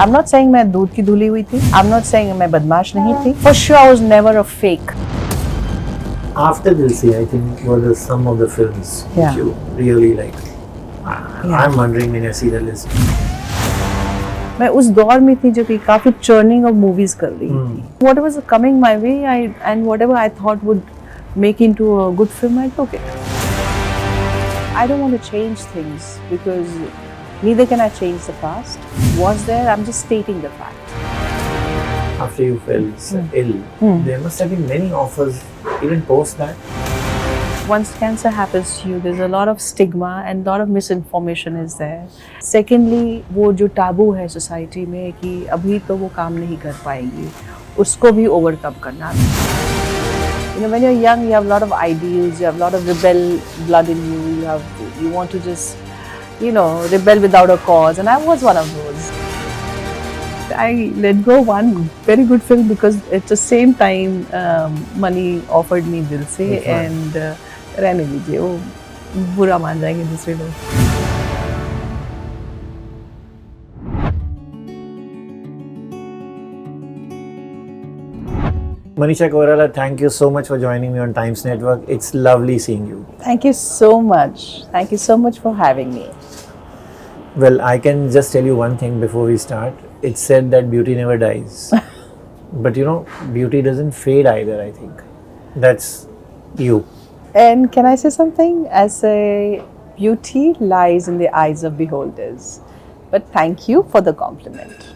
I'm not saying मैं दूध की धुली हुई थी. I'm not saying मैं बदमाश नहीं थी. For sure, I was never a fake. After Dilsi, I think what are some of the films Yeah. which you really like? I'm wondering when I see the list. मैं उस दौर में थी जो कि काफी churning of movies कर रही थी. Whatever was coming my way, and whatever I thought would make into a good film, I took it. I don't want to change things because neither can I change the past. Was there? I'm just stating the fact. After you fell ill, there must have been many offers even post that. Once cancer happens to you, there's a lot of stigma and a lot of misinformation is there. Secondly, वो जो taboo है society में कि अभी तो वो काम नहीं कर पाएगी, उसको भी overcome करना. You know, when you're young, you have a lot of ideals, you have a lot of rebel blood in you. You want to just, you know, rebel without a cause, and I was one of those. I let go one very good film because at the same time, money offered me दिल से and रहने दीजिए, वो बुरा मान जाएंगे दूसरे लोग. Manisha Koirala, thank you so much for joining me on Times Network. It's lovely seeing you. Thank you so much. Thank you so much for having me. Well, I can just tell you one thing before we start. It's said that beauty never dies. But you know, beauty doesn't fade either, I think. That's you. And can I say something? I say beauty lies in the eyes of beholders. But thank you for the compliment.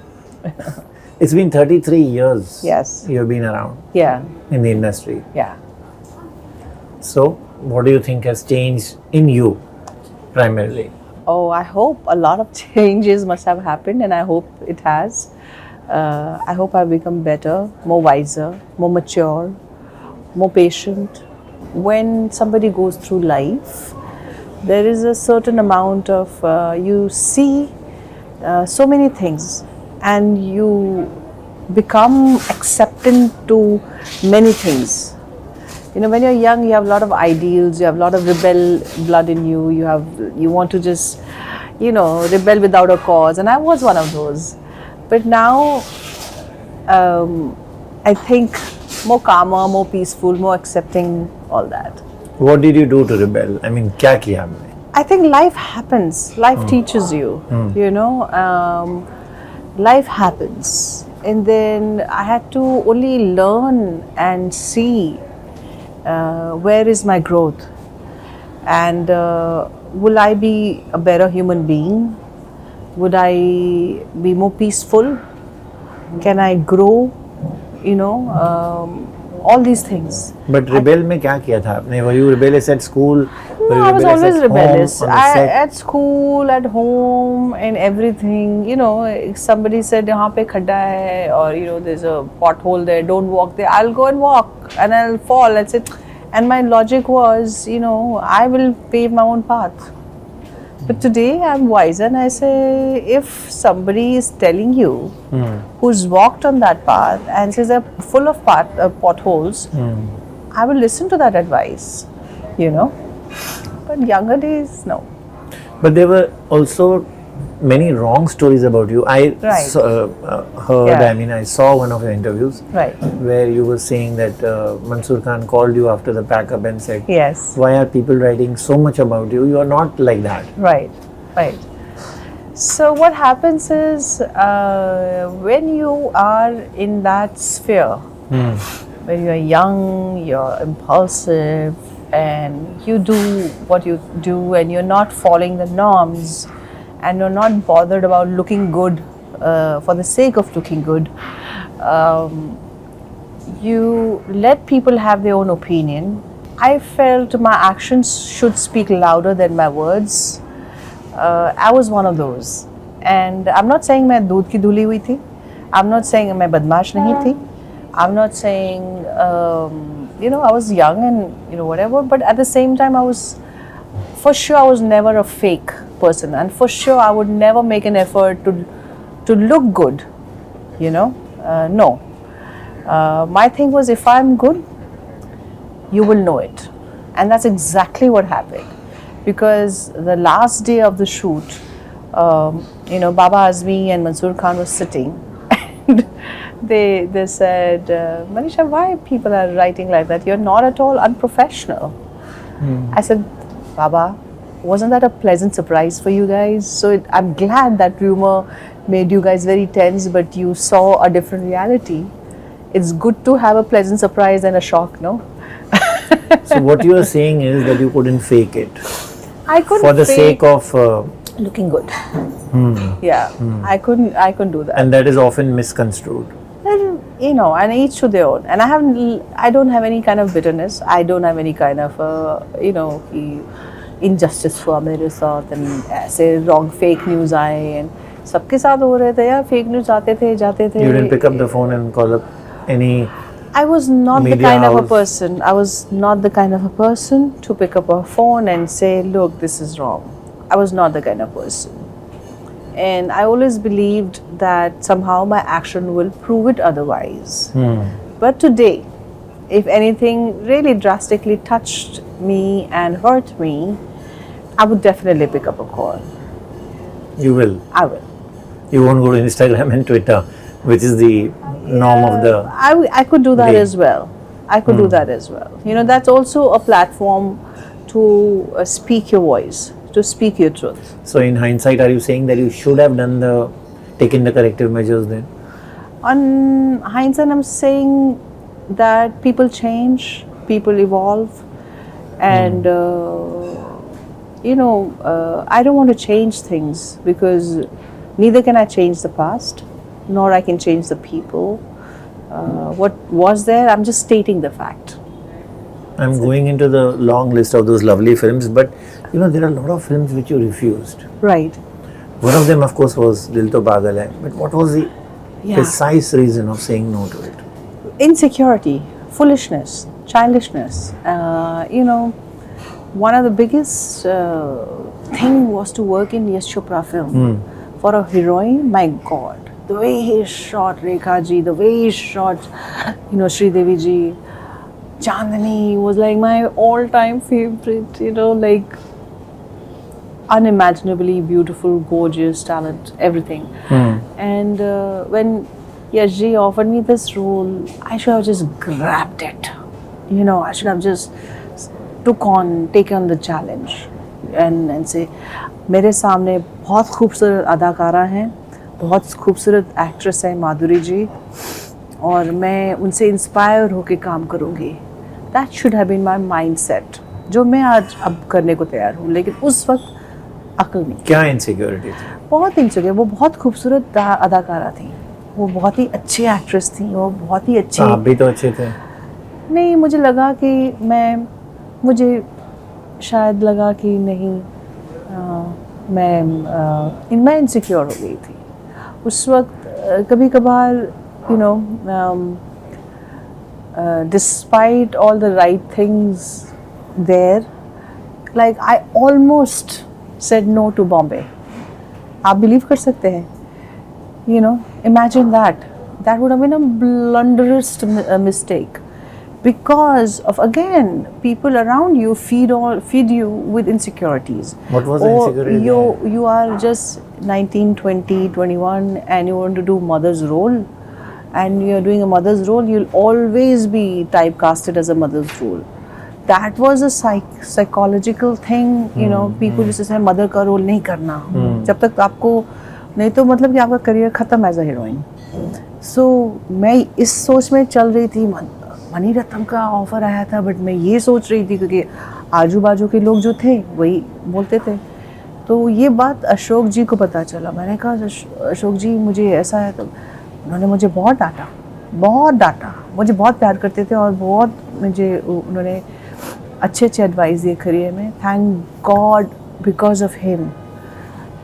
It's been 33 years. Yes. You've been around Yeah, in the industry. yeah. So, what do you think has changed in you primarily? Oh, I hope a lot of changes must have happened, and I hope it has. I hope I've become better, more wiser, more mature, more patient. When somebody goes through life, there is a certain amount of, you see so many things, and you become acceptant to many things. You know, when you're young, you have a lot of ideals, you have a lot of rebel blood in you, you want to just, you know, rebel without a cause, and I was one of those. But now, I think more calmer, more peaceful, more accepting, all that. What did you do to rebel? I mean, क्या किया हमने? I think life happens. Life teaches you, you know. Life happens. And then I had to only learn and see where is my growth. And will I be a better human being? Would I be more peaceful? Can I grow? You know, all these things. But rebel में क्या किया था आपने? Were you rebellious at school? No, I was always rebellious. At school, at home, and everything. You know, if somebody said यहाँ पे खड्डा है, or you know, there's a pothole there. Don't walk there. I'll go and walk, and I'll fall. That's it. And my logic was, you know, I will pave my own path. But today I'm wiser, and I say, if somebody is telling you who's walked on that path and says they're full of potholes, I will listen to that advice, you know. But younger days, no. But there were also many wrong stories about you. I heard, Yeah. I mean, I saw one of your interviews Right. where you were saying that Mansoor Khan called you after the pack-up and said, Yes. why are people writing so much about you? You are not like that. Right. Right. So what happens is when you are in that sphere, when you're young, you're impulsive, and you do what you do, and you're not following the norms, and you're not bothered about looking good for the sake of looking good. You let people have their own opinion. I felt my actions should speak louder than my words. I was one of those. And I'm not saying मैं दूध की धुली हुई थी. I'm not saying मैं बदमाश नहीं थी. I'm not saying, you know, I was young and, you know, whatever. But at the same time, for sure, I was never a fake person. And for sure, I would never make an effort to look good, you know. No. My thing was, if I'm good, you will know it. And that's exactly what happened. Because the last day of the shoot, Baba Azmi and Mansoor Khan was sitting, and they said, Manisha, why people are writing like that? You're not at all unprofessional. I said, Baba, wasn't that a pleasant surprise for you guys? So I'm glad that rumor made you guys very tense, but you saw a different reality. It's good to have a pleasant surprise and a shock, no? So what you are saying is that you couldn't fake it I couldn't for the fake sake of, looking good. Yeah, I couldn't do that. and that is often misconstrued. And, and each to their own. And I don't have any kind of bitterness. I don't have any kind of, कि injustice हुआ मेरे साथ and ऐसे wrong fake news आए and सबके साथ हो रहे थे यार, fake news आते थे जाते थे. You didn't pick up the phone and call up any. I was not the Media kind of a house. person. I was not the kind of a person to pick up a phone and say, look, this is wrong. I was not the kind of person. And I always believed that somehow my action will prove it otherwise. But today, if anything really drastically touched me and hurt me, I would definitely pick up a call. You will. I will. You won't go to Instagram and Twitter, which is the norm of the. I could do that day. as well. I could do that as well. That's also a platform to speak your voice, to speak your truth. So in hindsight, are you saying that you should have taken the corrective measures then? On hindsight, I'm saying that people change, people evolve, and I don't want to change things because neither can I change the past, nor I can change the people. What was there, I'm just stating the fact. I'm going into the long list of those lovely films, but there are a lot of films which you refused. Right. One of them, of course, was Dil To Pagal Hai. But what was the precise reason of saying no to it? Insecurity, foolishness, childishness. One of the biggest thing was to work in Yash Chopra film. For a heroine, my God, the way he shot Rekha ji, the way he shot, Sri Devi ji, Chandani was like my all-time favorite. Like unimaginably beautiful, gorgeous, talent, everything. And when Yash ji offered me this role, I should have just grabbed it. I should have just taken the challenge and say, मेरे सामने बहुत खूबसूरत अदाकारा हैं, बहुत खूबसूरत actress है माधुरी जी, और मैं उनसे इंस्पायर होके काम करूँगी. That should have been my mindset, जो मैं आज अब करने को तैयार हूँ, लेकिन उस वक्त अक्ल नहीं. क्या इनसिक्योरिटी थी? बहुत इनसिक्योर. वो बहुत खूबसूरत अदाकारा थी, वो बहुत ही अच्छी एक्ट्रेस थी, वो बहुत ही अच्छी. आप भी तो अच्छे थे. नहीं, मुझे लगा कि मुझे शायद लगा कि नहीं, मैं इनसिक्योर हो गई थी उस वक्त. कभी कभार despite all the right things there, like I almost said no to Bombay. आप बिलीव कर सकते हैं? Imagine that would have been a blunderous mistake, because of, again, people around you feed you with insecurities. What was the insecurity? You are just 19, 20, 21 and you want to do mother's role, and you're doing a mother's role, you'll always be typecasted as a mother's role. That was a psychological thing. People used to say mother का role नहीं करना, जब तक आपको नहीं तो मतलब कि आपका करियर खत्म एज अ हीरोइन. सो मैं इस सोच में चल रही थी. मणि रत्नम का ऑफर आया था, बट मैं ये सोच रही थी क्योंकि आजू बाजू के लोग जो थे वही बोलते थे. तो ये बात अशोक जी को पता चला. मैंने कहा, अशोक जी मुझे ऐसा है. तो उन्होंने मुझे बहुत डांटा. मुझे बहुत प्यार करते थे और बहुत उन्होंने अच्छे एडवाइस दिए करियर में. Thank God, because of him.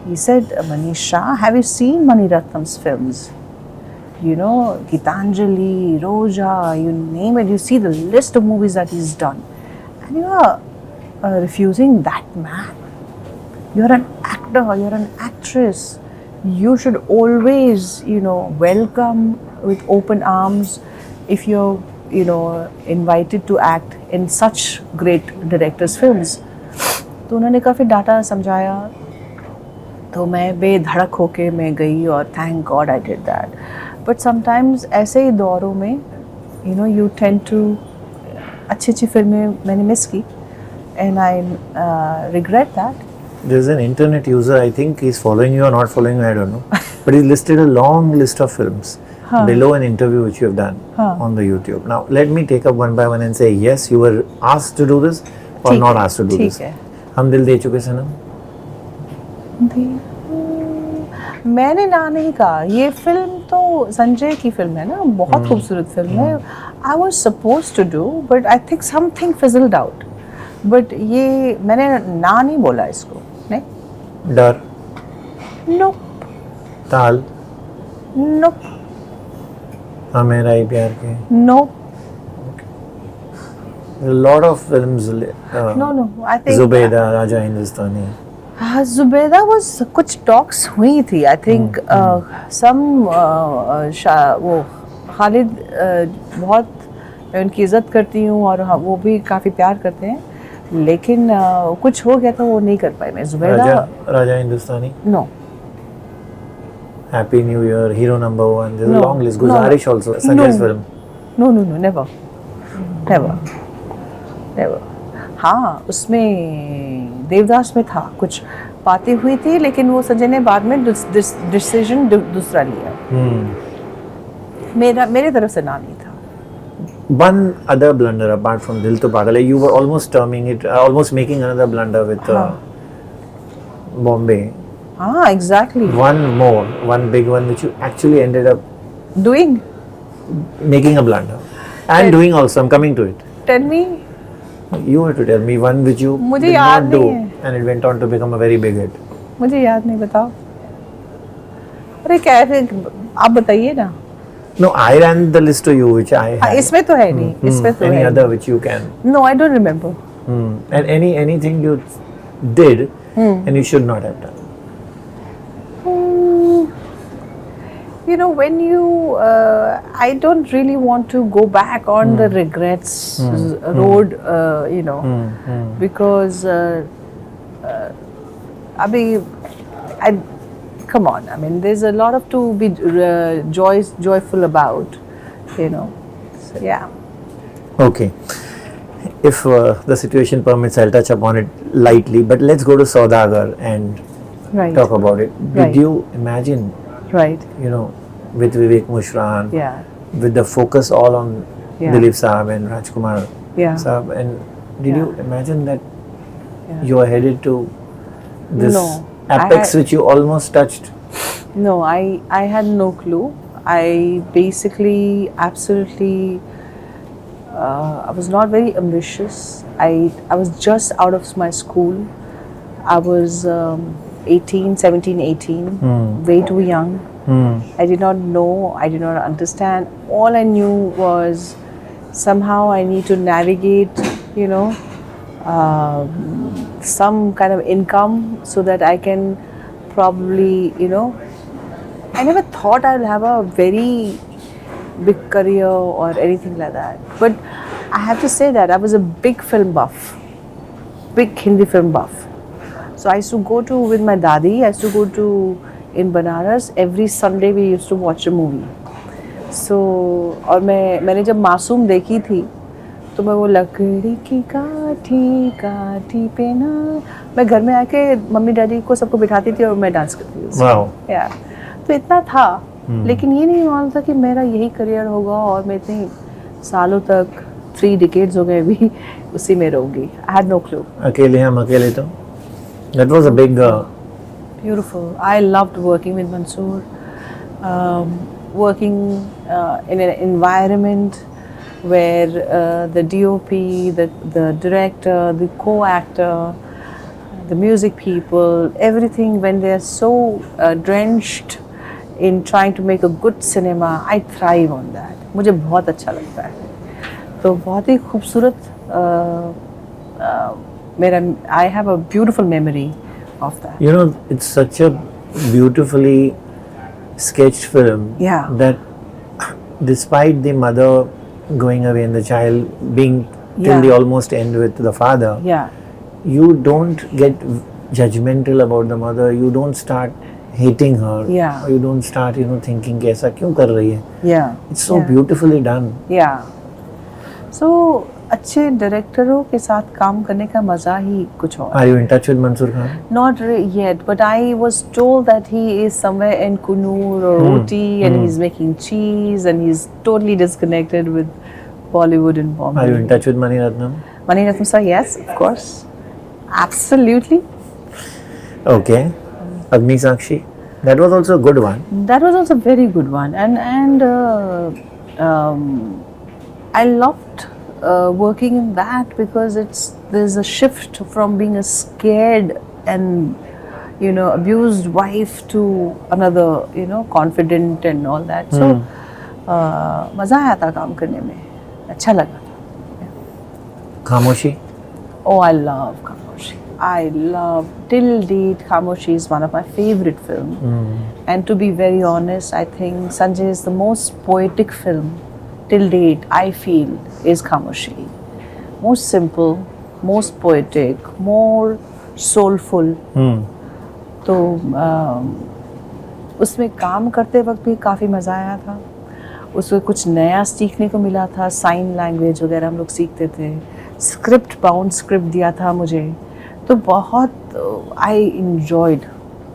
He said, Manisha, have you seen Mani Ratnam's films? Gitanjali, Roja, you name it. You see the list of movies that he's done. And you are refusing that man. You're an actor, you're an actress. You should always, welcome with open arms if you're, invited to act in such great directors' films. तो उन्होंने काफ़ी data समझाया. तो मैं बेधड़क होके मैं गई और thank god I did that. But sometimes ऐसे ही दौरों में you know you tend to अच्छी अच्छी फिल्में मैंने मिस की and I regret that. There's an internet user, I think he's following you or not following you, I don't know. But he's listed a long list of films below an interview which you have done on the YouTube. Now, let me take up one by one and say, yes, you were asked to do this or not asked to do this. ठीक है. हम दिल दे चुके सनम. मैंने ना नहीं कहा. ये फिल्म तो संजय की फिल्म है ना, बहुत खूबसूरत फिल्म है. I was suppose to do but I think something fizzled out. But ये मैंने ना नहीं बोला इसको. नहीं. डर. नो. ताल. नो. हमें राई प्यार के. No. A lot of films. No. I think Zubeda, Raja Hindustani. Zubeda was कुछ टॉक्स हुई थी. आई थिंक सम वो खालिद बहुत मैं उनकी इज़्ज़त करती हूँ और वो भी काफ़ी प्यार करते हैं, लेकिन कुछ हो गया था वो नहीं कर पाई मैं. Zubeda. Raja Hindustani. No. Happy New Year, Hero Number 1. There's No. a long list. No. Guzarish also, Sanjay's film. No, never. हाँ, उसमें देवदास में था कुछ बातें हुई थी, लेकिन वो संजय ने बाद में डिसीजन दूसरा लिया. मेरे तरफ से ना नहीं था. One other blunder apart from Dil To Pagal Hai, you were almost terming it, almost making another blunder with Bombay. हाँ, exactly. One big one which you actually ended up Doing. making a blunder. And doing also, I'm coming to it. Tell me. You have to tell me one which you मुझे did याद not do नहीं है. and it went on to become a very big hit. मुझे याद नहीं, बताओ. अरे कैसे, आप बताइए ना. No, I ran the list to you which I had. इसमें तो है नहीं. इसमें तो Any है other which you can. No, I don't remember. And anything you did and you should not have done. You know, when you, I don't really want to go back on the regrets road, you know, because, I mean, come on, I mean, there's a lot of to be joyful about, you know, so yeah. Okay. If the situation permits, I'll touch upon it lightly, but let's go to Saudagar and Right. talk about it. Right. Did you imagine, Right. you know, with Vivek Mushran, Yeah. with the focus all on Yeah. Dilip Saab and Rajkumar Yeah. Saab, and did Yeah. you imagine that Yeah. you are headed to this No. apex which you almost touched? No, I had no clue. I basically absolutely I was not very ambitious. I was just out of my school. I was 17, 18, way too young. I did not know, I did not understand. All I knew was somehow I need to navigate, you know, some kind of income so that I can probably, you know, I never thought I'll have a very big career or anything like that. But I have to say that I was a big film buff, big Hindi film buff. So I used to go to, with my dadi, I used to go to, in Banaras, every Sunday we used to watch a movie. So, और मैंने जब मासूम देखी थी, तो मैं वो लकड़ी की काठी पे ना, मैं घर में आके मम्मी डैडी को सबको बिठाती थी और मैं डांस करती थी. Wow. Yeah. तो इतना था, लेकिन ये नहीं मालूम था कि मेरा यही करियर होगा और मैं इतने सालों तक 3 decades हो गए अभी उसी में रहूँगी. I had no clue. अकेले हम अकेले तो. That was a big. Beautiful. I loved working with Mansoor. Working in an environment where the DOP, the director, the co-actor, the music people, everything, when they are so drenched in trying to make a good cinema, I thrive on that. मुझे बहुत अच्छा लगता है. तो बहुत ही खूबसूरत मेरा, I have a beautiful memory of that. You know, it's such a beautifully sketched film. Yeah. That despite the mother going away and the child being till Yeah. the almost end with the father, Yeah. you don't get judgmental about the mother, you don't start hating her. Yeah. Or you don't start, thinking कि ऐसा क्यों कर रही है. Yeah. It's so Yeah. beautifully done. Yeah. So अच्छे डायरेक्टरों के साथ काम करने का मजा ही कुछ और. Are you in touch with Mansoor Khan? Not yet, but I was told that he is somewhere in Kunur or Ooty and he's making cheese and he's totally disconnected with Bollywood and Bombay. Are you in touch with Mani Ratnam? Mani Ratnam sir, yes, of course. Absolutely. Okay. Agni Sakshi. That was also a good one. That was also a very good one. And I loved working in that because there's a shift from being a scared and abused wife to another confident and all that. So मजा आया था काम करने में, अच्छा लगा था. Khamoshi. Oh, I love Khamoshi. I love Till Date. Khamoshi is one of my favorite films. And to be very honest, I think Sanjay is the most poetic film till date, I feel, is Khamoshi. Most simple, most poetic, more soulful. तो उसमें काम करते वक्त भी काफ़ी मज़ा आया था. उसमें कुछ नया सीखने को मिला था. साइन लैंग्वेज वगैरह हम लोग सीखते थे. स्क्रिप्ट बाउंड स्क्रिप्ट दिया था मुझे, तो बहुत आई enjoyed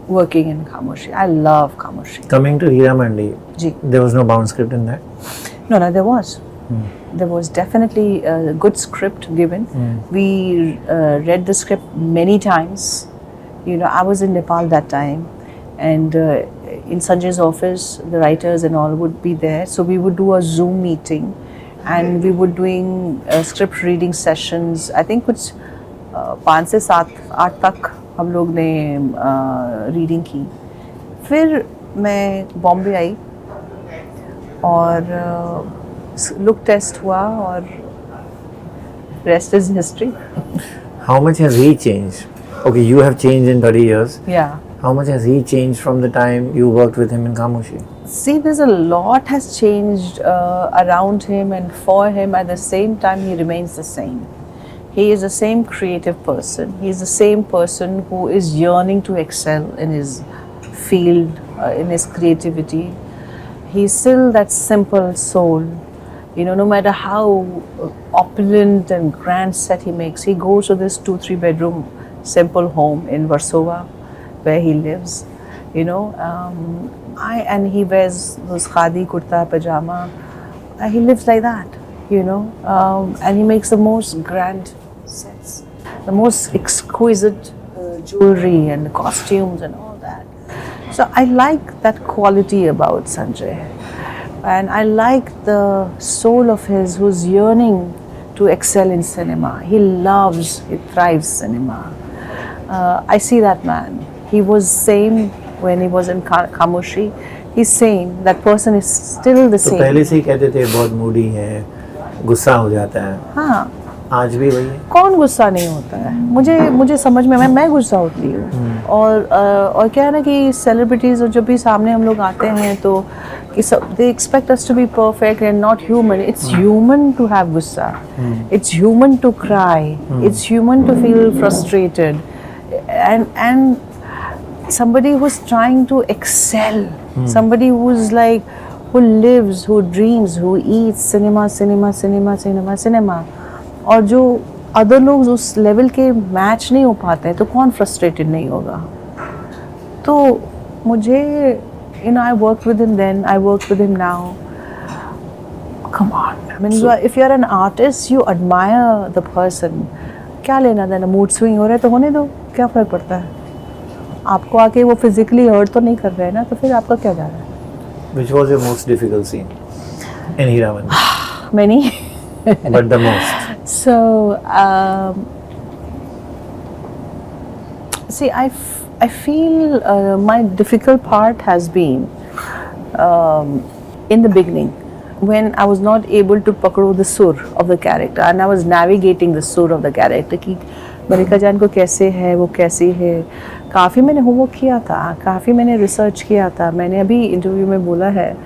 working in Khamoshi. I love Khamoshi. Coming to Hira Mandi, ji. there was no bound script in that. No, there was. There was definitely a good script given. We read the script many times. I was in Nepal that time, and in Sanjay's office, the writers and all would be there. So we would do a Zoom meeting, and we were doing script reading sessions. I think कुछ 5 से 7-8 तक हम लोग ने reading की. फिर मैं बॉम्बे आई और लुक टेस्ट हुआ और rest is history. How much has he changed? Okay, you have changed in 30 years. Yeah. How much has he changed from the time you worked with him in Khamoshi? See, there's a lot has changed around him and for him. At the same time, he remains the same. He is the same creative person. He is the same person who is yearning to excel in his field, in his creativity. He's still that simple soul. No matter how opulent and grand set he makes, he goes to this 2-3 bedroom simple home in Warsaw where he lives. And he wears those khadi kurta pajama. He lives like that, and he makes the most grand sets, the most exquisite jewelry and costumes and all that. So I like that quality about Sanjay. And I like the soul of his who's yearning to excel in cinema. He thrives cinema. I see that man. He was same when he was in Khamoshi. He's same. That person is still the तो same. पहले से ही कहते थे बहुत Moody है, गुस्सा हो जाता है. हाँ. आज भी वही है. कौन गुस्सा नहीं होता है? मुझे समझ में मैं गुस्सा होती हूँ. और क्या है ना कि सेलिब्रिटीज जब भी सामने हम लोग आते हैं तो they expect us to be perfect and not human. It's human to have gussa. It's human to cry. It's human to feel frustrated. And somebody who's trying to excel, somebody who's like, who lives, who dreams, who eats cinema. और जो other लोग उस level के match नहीं हो पाते हैं तो कौन फ्रस्ट्रेटेड नहीं होगा. तो मुझे I worked with him then, I worked with him now. Come on. I mean, if you're an artist, you admire the person. क्या लेना देना, मूड स्विंग हो रहा है तो होने दो, क्या फ़र्क पड़ता है. आपको आके वो फिजिकली हर्ट तो नहीं कर रहे हैं ना, तो फिर आपका क्या जा रहा है. Which was your most difficult scene in Hira Mandi? Many. But the most? So, see, I feel my difficult part has been in the beginning when I was not able to pakdo the sur of the character and I was navigating the sur of the character कि मलिका जान को कैसे है, वो कैसी है. काफ़ी मैंने होमवर्क किया था, काफ़ी मैंने रिसर्च किया था. मैंने अभी इंटरव्यू में बोला है,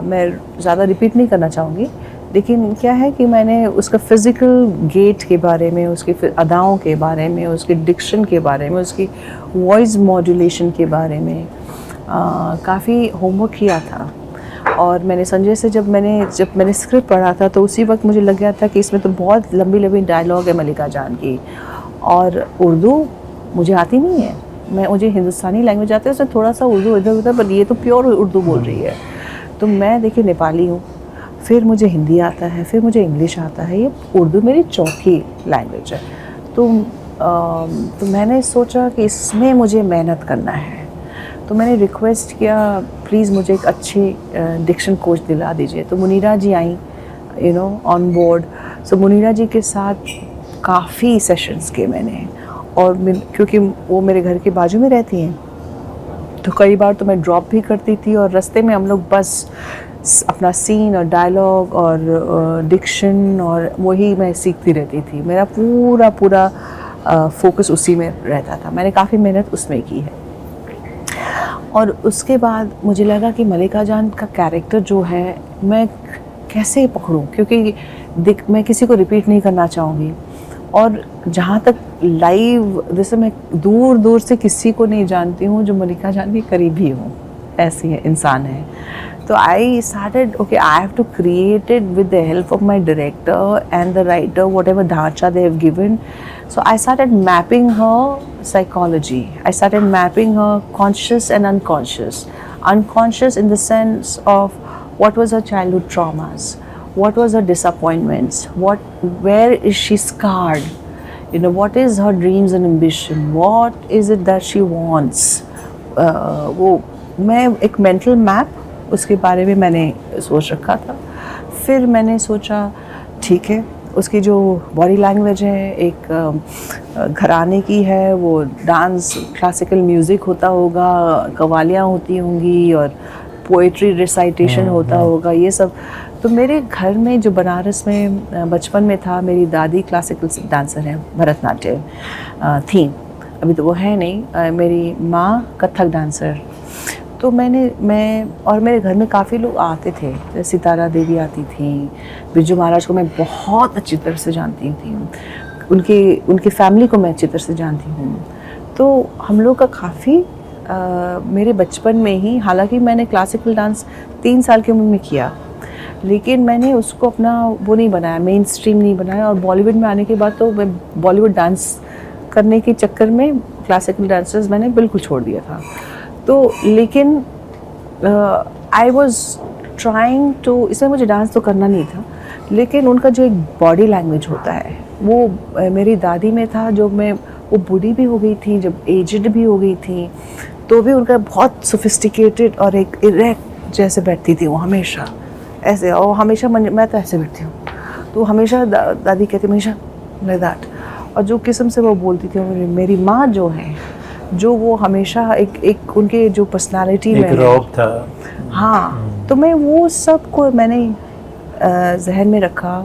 मैं ज़्यादा रिपीट नहीं करना चाहूँगी, लेकिन क्या है कि मैंने उसका फिज़िकल गेट के बारे में, उसकी अदाओं के बारे में, उसके डिक्शन के बारे में, उसकी वॉइस मॉड्यूलेशन के बारे में काफ़ी होमवर्क किया था। और मैंने संजय से जब मैंने स्क्रिप्ट पढ़ा था तो उसी वक्त मुझे लग गया था कि इसमें तो बहुत लंबी लंबी डायलॉग है मल्लिका जान की, और उर्दू मुझे आती नहीं है। मुझे हिंदुस्तानी लैंग्वेज आती है, उसमें थोड़ा सा उर्दू इधर उधर, पर ये तो प्योर उर्दू बोल रही है। तो मैं देखिए नेपाली हूँ, फिर मुझे हिंदी आता है, फिर मुझे इंग्लिश आता है, ये उर्दू मेरी चौथी लैंग्वेज है। तो मैंने सोचा कि इसमें मुझे मेहनत करना है। तो मैंने रिक्वेस्ट किया, प्लीज़ मुझे एक अच्छी डिक्शन कोच दिला दीजिए। तो मुनीरा जी आई ऑन बोर्ड। सो मुनीरा जी के साथ काफ़ी सेशंस किए मैंने, और क्योंकि वो मेरे घर के बाजू में रहती हैं, तो कई बार तो मैं ड्रॉप भी करती थी, और रास्ते में हम लोग बस अपना सीन और डायलॉग और डिक्शन और वही मैं सीखती रहती थी। मेरा पूरा फोकस उसी में रहता था। मैंने काफ़ी मेहनत उसमें की है। और उसके बाद मुझे लगा कि मल्लिका जान का कैरेक्टर जो है मैं कैसे पकड़ूं, क्योंकि मैं किसी को रिपीट नहीं करना चाहूँगी। और जहाँ तक लाइव, जैसे मैं दूर दूर से किसी को नहीं जानती हूँ जो मल्लिका जान की करीबी हूँ, ऐसी है इंसान है। तो I started, okay, I have to create it with the help of my director and the writer, whatever ढांचा they have given. So I started mapping her psychology. I started mapping her conscious and unconscious. Unconscious in the sense of what was her childhood traumas, what was her disappointments, where is she scarred, what is her dreams and ambition, what is it that she wants. वो मैं एक mental map उसके बारे में मैंने सोच रखा था. फिर मैंने सोचा ठीक है, उसकी जो बॉडी लैंग्वेज है एक घराने की है, वो डांस क्लासिकल म्यूज़िक होता होगा, कवालियाँ होती होंगी और पोइट्री रिसाइटेशन होता होगा, ये सब. तो मेरे घर में जो बनारस में बचपन में था, मेरी दादी क्लासिकल डांसर है, भरतनाट्यम थी, अभी तो वो है नहीं. मेरी माँ कथक डांसर. तो मैं और मेरे घर में काफ़ी लोग आते थे, जैसे सितारा देवी आती थी, बिरजू महाराज को मैं बहुत अच्छी तरह से जानती थी, उनकी फैमिली को मैं अच्छी तरह से जानती हूँ. तो हम लोग का काफ़ी मेरे बचपन में ही, हालांकि मैंने क्लासिकल डांस 3 साल की उम्र में किया, लेकिन मैंने उसको अपना वो नहीं बनाया, मेन स्ट्रीम नहीं बनाया. और बॉलीवुड में आने के बाद तो मैं बॉलीवुड डांस करने के चक्कर में क्लासिकल डांसर्स मैंने बिल्कुल छोड़ दिया था. तो लेकिन आई वॉज ट्राइंग टू, इसमें मुझे डांस तो करना नहीं था, लेकिन उनका जो एक बॉडी लैंग्वेज होता है वो मेरी दादी में था. जो वो बूढ़ी भी हो गई थी, जब एजड भी हो गई थी, तो भी उनका बहुत सोफिस्टिकेटेड और एक इरेक्ट जैसे बैठती थी वो हमेशा ऐसे, और हमेशा मैं तो ऐसे बैठती हूँ, तो हमेशा दादी कहती हमेशा लाइक दैट. और जो किस्म से वो बोलती थी, मेरी माँ जो है, जो वो हमेशा एक उनके जो पर्सनालिटी में रौब था. हाँ, तो मैं वो सब को मैंने जहन में रखा.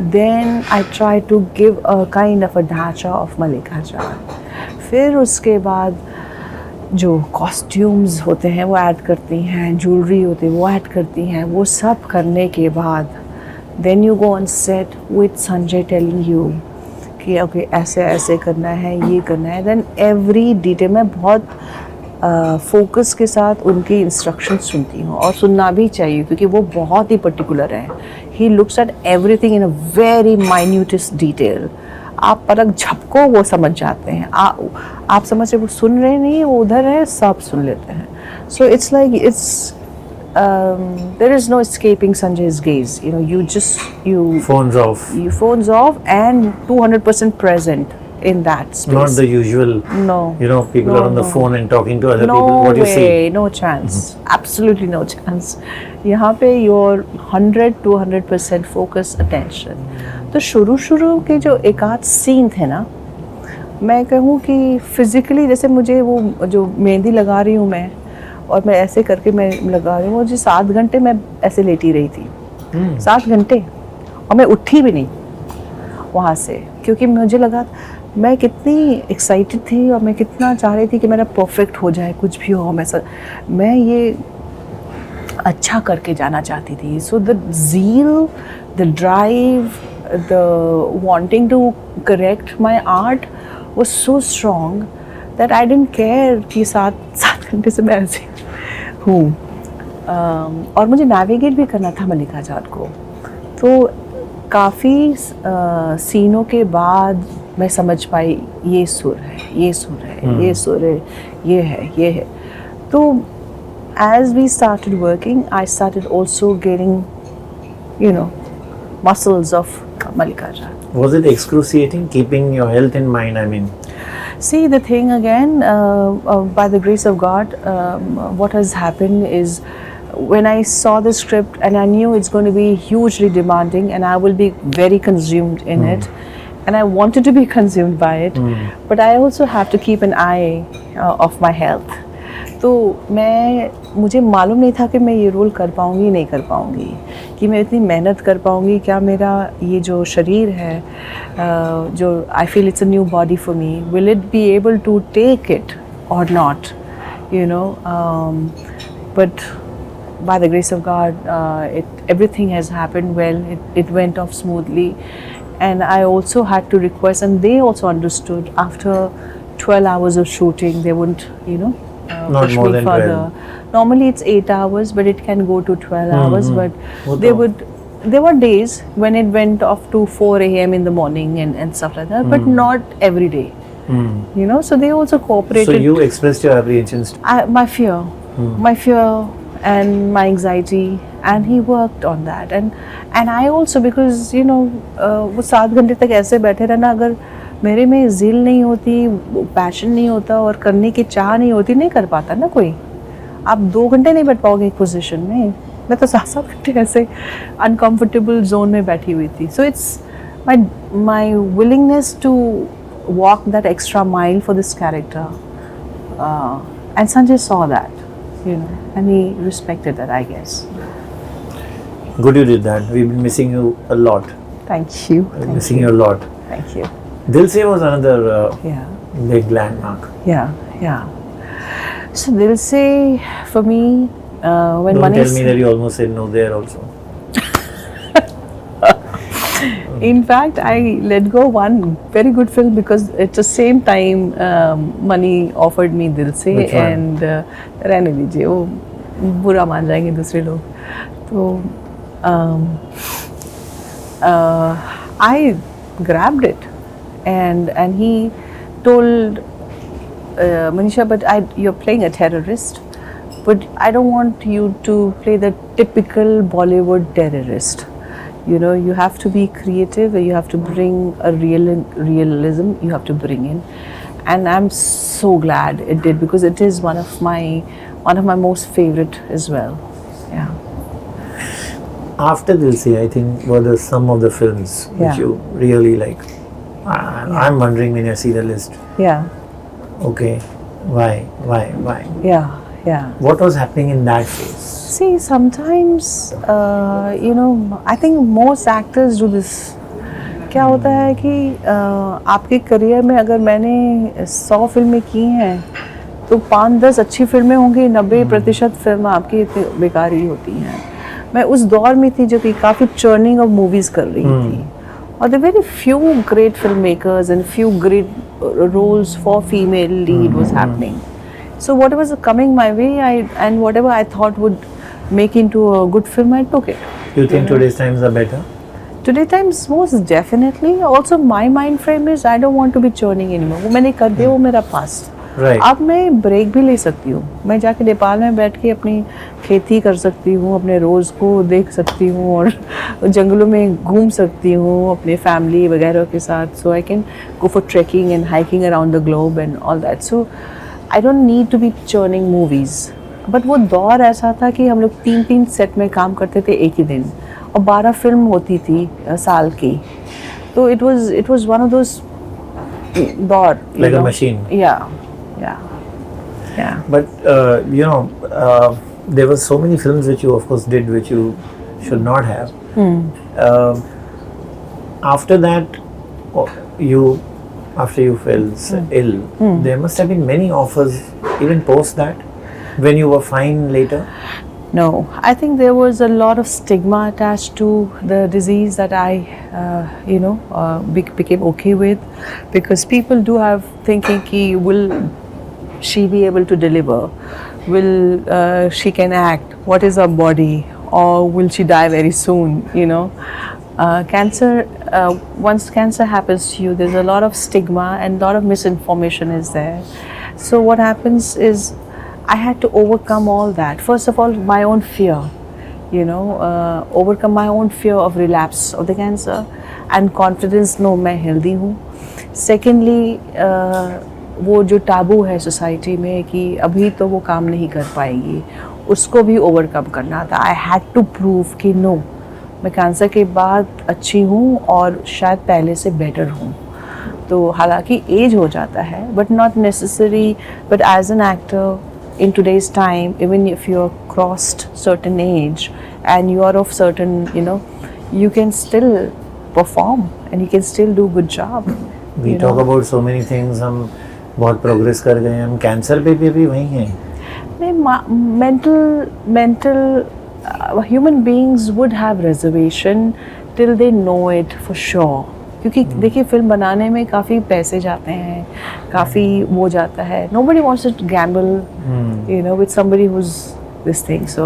Then I try to give a kind of a ढांचा ऑफ मल्लिका जान. फिर उसके बाद जो कॉस्ट्यूम्स होते हैं वो ऐड करती हैं, ज्वेलरी होती है वो ऐड करती हैं. वो सब करने के बाद then you go on set with Sanjay telling you कि ओके ऐसे ऐसे करना है, ये करना है. देन एवरी डिटेल मैं बहुत फोकस के साथ उनकी इंस्ट्रक्शंस सुनती हूँ, और सुनना भी चाहिए क्योंकि वो बहुत ही पर्टिकुलर हैं. He looks at everything in a very minutest detail. आप पलक झपको वो समझ जाते हैं. आप समझ रहे वो सुन रहे नहीं, वो उधर है, सब सुन लेते हैं. So it's like there is no escaping Sanjay's gaze. You phones off and 200% present in that space. Not the usual. No. People are on the phone and talking to other no people. What do you see? No chance. Absolutely no chance. यहाँ पे your 100-200% focus attention. तो शुरू के जो एकाध scene थे ना, मैं कहूँ कि फिजिकली जैसे मुझे वो जो मेहंदी लगा रही हूँ मैं, और मैं ऐसे करके मैं लगा रही हूँ, मुझे 7 घंटे मैं ऐसे लेटी रही थी. 7 घंटे, और मैं उठी भी नहीं वहाँ से, क्योंकि मुझे लगा मैं कितनी एक्साइटेड थी और मैं कितना चाह रही थी कि मेरा परफेक्ट हो जाए, कुछ भी हो. मैं ये अच्छा करके जाना चाहती थी. So the zeal, the drive, the wanting to correct my art was so strong that I didn't care कि 7 घंटे से मैं ऐसे हूँ. और मुझे navigate भी करना था मल्लिका जाट को. तो काफ़ी सीनों के बाद मैं समझ पाई ये सुर है, ये सुर है, ये सुर है, ये है, ये है. तो as we started working, I started also getting, you know, muscles of Mallika Jat. Was it excruciating, keeping your health in mind? I mean, See, the thing again, by the grace of God, what has happened is when I saw the script and I knew it's going to be hugely demanding and I will be very consumed in it, and I wanted to be consumed by it, but I also have to keep an eye of my health. तो मुझे मालूम नहीं था कि मैं ये role कर पाऊँगी नहीं कर पाऊँगी, कि मैं इतनी मेहनत कर पाऊँगी, क्या मेरा ये जो शरीर है जो I feel it's a new body for me, will it be able to take it और not, you know. But by the grace of God, everything has happened well. It went off smoothly, and I also had to request, and they also understood. After 12 hours of shooting, they wouldn't, you know, Not push more me than further. 12. Normally it's 8 hours, but it can go to 12 hours. But they would. There were days when it went off to 4 a.m. in the morning and stuff like that, but not every day. You know, so they also cooperated. So you expressed your apprehensions. My fear and my anxiety, and he worked on that, and I also, because you know वो 7 घंटे तक ऐसे बैठे रहना, अगर मेरे में ज़िल नहीं होती, पैशन नहीं होता और करने की चाह नहीं होती, नहीं कर पाता ना कोई. आप 2 घंटे नहीं बैठ पाओगे एक पोजीशन में. मैं तो 7 घंटे ऐसे अनकम्फर्टेबल जोन में बैठी हुई थी. So it's my willingness to walk that extra mile for this character, and Sanjay saw that, you know, and he respected that, I guess. Good you did that. We've been missing you a lot. Thank you. Missing you a lot. Thank you. Dil Se was another Yeah. big landmark. Yeah. So Dil Se, for me, when Don't one tell is... me that you almost said no there also. In fact, I let go one very good film because at the same time Mani offered me Dil Se. Which one? And रहने दीजिए, वो बुरा मान जाएंगे दूसरे लोग. तो I grabbed it, and he told Manisha, but you're playing a terrorist, but I don't want you to play the typical Bollywood terrorist. You know, you have to be creative, you have to bring a realism you have to bring in, and I'm so glad it did, because it is one of my most favorite as well. Yeah. After Dil Se, I think were some of the films Yeah. which you really like. I'm wondering when I see the list. Yeah. Okay, why? Yeah. What was happening in that phase? See, sometimes, you know, I think most actors do this. क्या होता है कि आपके career में अगर मैंने 100 फिल्में की हैं, तो 5-10 अच्छी फिल्में होंगी, 90% फिल्म आपकी बेकार ही होती हैं. मैं उस दौर में थी जो कि काफ़ी चर्निंग ऑफ मूवीज़ कर रही थी, और the very few great filmmakers and few great roles for female lead was happening. So whatever was coming my way, and whatever I thought would make into a good film, I took it. You think today's times are better? Today times most definitely. Also my mind frame is I don't want to be churning anymore. वो मैंने कर दिया, वो मेरा past. Right. अब मैं break भी ले सकती हूँ. मैं जाके नेपाल में बैठ के अपनी खेती कर सकती हूँ, अपने रोज़ को देख सकती हूँ, और जंगलों में घूम सकती हूँ अपने फैमिली वगैरह के साथ. So I can go for trekking and hiking around the globe and all that. So I don't need to be churning movies. But वो दौर ऐसा था कि हम लोग 3 सेट में काम करते थे एक ही दिन, और 12 फिल्म होती थी साल की. तो it was one of those दौर, like a machine. Yeah. But you know, there were so many films which you of course did which you should not have. After that, after you fell ill, there must have been many offers even post that, when you were fine later. No, I think there was a lot of stigma attached to the disease that I became okay with, because people do have thinking ki will she be able to deliver? Will she can act? What is her body? Or will she die very soon? Cancer. Once cancer happens to you, there's a lot of stigma and a lot of misinformation is there. So what happens is, I had to overcome all that. First of all, my own fear, overcome my own fear of relapse of the cancer, and confidence, no, मैं healthy हूँ. Secondly, वो जो टाबू है society में कि अभी तो वो काम नहीं कर पाएगी, उसको भी ओवरकम करना था. आई हैड टू प्रूव कि नो, मैं कैंसर के बाद अच्छी हूँ और शायद पहले से बेटर हूँ. तो हालांकि एज हो जाता है, but not necessary. But as an actor in today's time, even if you're crossed certain age and you are of certain, you can still perform and you can still do good job. We talk about so many things. हम बहुत progress कर गए हैं, हम cancer पे भी अभी वहीं हैं. नहीं, mental human beings would have reservation till they know it for sure. क्योंकि देखिए, फिल्म बनाने में काफ़ी पैसे जाते हैं, काफ़ी वो जाता है. Nobody wants to gamble, with somebody who's this thing. So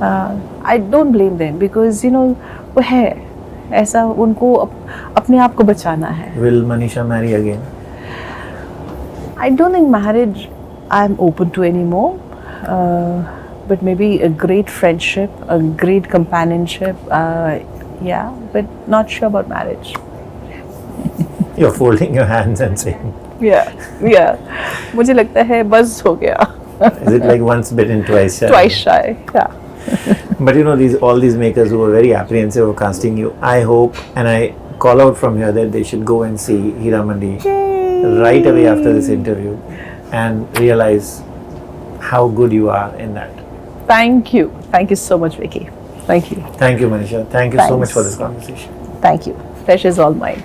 I don't blame them because वो है ऐसा, उनको अपने आप को बचाना है. Will Manisha marry again? I don't think marriage I'm open to anymore. But maybe a great friendship, a great companionship. Yeah, but not sure about marriage. You're folding your hands and saying. Yeah. मुझे लगता है बस हो गया. Is it like once bitten, twice shy? Twice shy, yeah. But all these makers who were very apprehensive of casting you, I hope and I call out from here that they should go and see Heeramandi right away after this interview and realize how good you are in that. Thank you so much, Vicky. Thank you. Thank you, Manisha. Thank you so Thanks. much for this conversation. Thank you. Pleasure is all mine.